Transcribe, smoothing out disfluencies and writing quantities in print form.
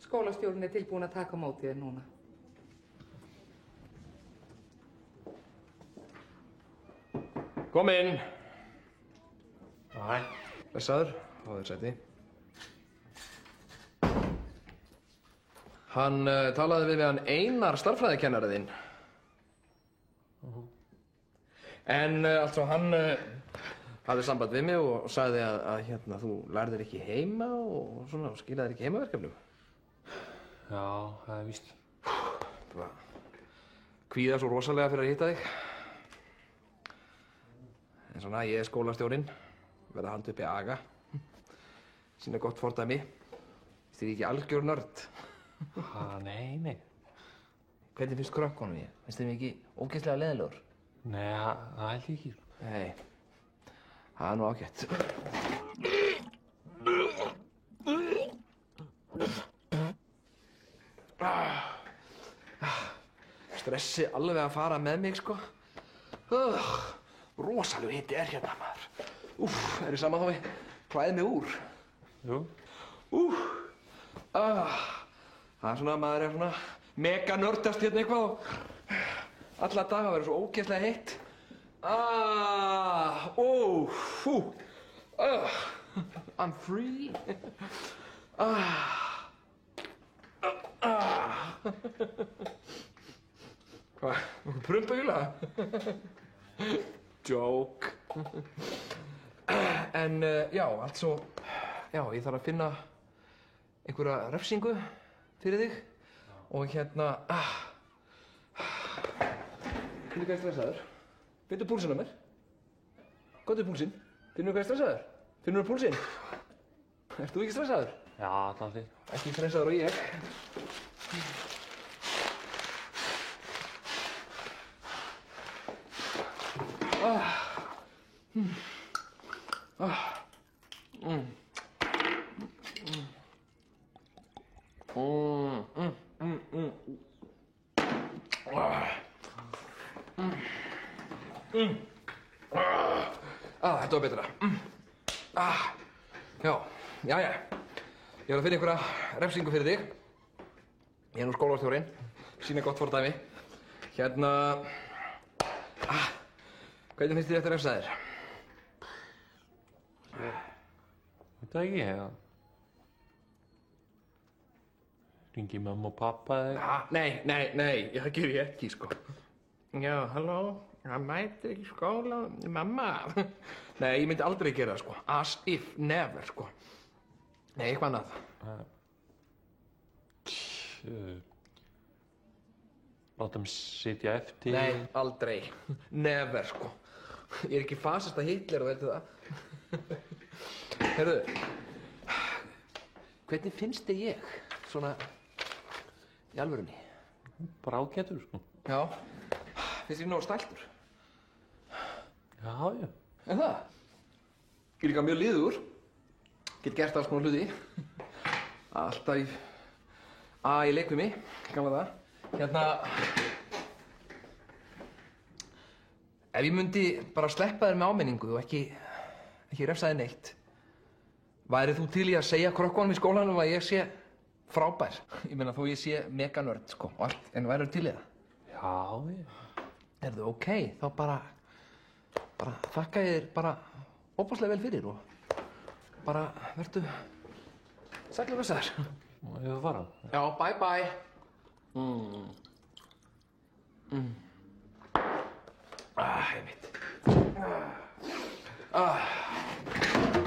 Skólastjórinn tilbúin að taka á móti þér núna. Kom inn. Hæ. Blessaður, fáðu þér sæti. Hann talaði við hann Einar stærðfræðikennari þinn. En altså hann hafði samband við mig og sagði að þú lærðir ekki heima og svona og skilaðir ekki heimaverkefnum. Já, það víst. Kvíða svo rosalega fyrir að hitta þig. En svona, ég skólastjórinn, verð að halda uppi aga. Sýna gott fordæmi. Finnst þér ekki algjör nörd? Nei. Hvernig finnst krökkunum ég? Finnst þér ekki ógeðslega leiðilegur? Nei, það held ég ekki. Nei, það nú ágætt. Stressi alveg að fara með mig, sko. Rosalegu hiti hérna, maður. Er þið sama þá við klæði mig úr? Jú. Það svona, maður svona mega nördast hérna eitthvað og alla daga verður svo ógeðslega heitt. I'm free. Hvað, prumpauðla? Joke. En já, altså, já, ég þarf að finna einhverja refsingu fyrir þig og Finnur hvað stressaður? Finnur púlsinn á mér? Hvað púlsinn? Finnur hvað stressaður? Finnur púlsinn? Ert þú ekki stressaður? Já, það er. Ekki stressaður og ég. Þetta var betra. Jæja. Ég var að finna einhverja refsingu fyrir þig. Ég nú skólastjórinn. Sýna gott fordæmi. Hvernig finnst þér eftir að refsa þér? Veit það ekki, eða? Hringi mamma og pappa eða? Nei, það ger ég ekki, sko. Já, halló, hann mætir ekki í skóla, mamma. Nei, ég myndi aldrei gera það, sko. As if, never, sko. Nei, eitthvað annað. Láta hann sitja eftir? Nei, aldrei. Never, sko. Ég er ekki fasasta Hitler, þú veitu það. Heyrðu, hvernig finnst þig ég, svona, í alvörunni? Bara ágætur, sko. Já, finnst þig nógu stæltur? Já. En það? Ég er líka mjög liður. Get gert alls konar hluti. Alltaf í leik við mig, gamla það. Ef ég myndi bara sleppa þér með áminningu og ekki refsa þér neitt, værið þú til í að segja krökkunum í skólanum að ég sé frábær? Ég meina þó ég sé mega nörd, sko, og allt, en værið til í það? Já. Erðu ok, þá bara þakka ég þér bara óbáslega vel fyrir og bara vertu sæll og blessaður. Má ég fara? Já, bye. Einmitt.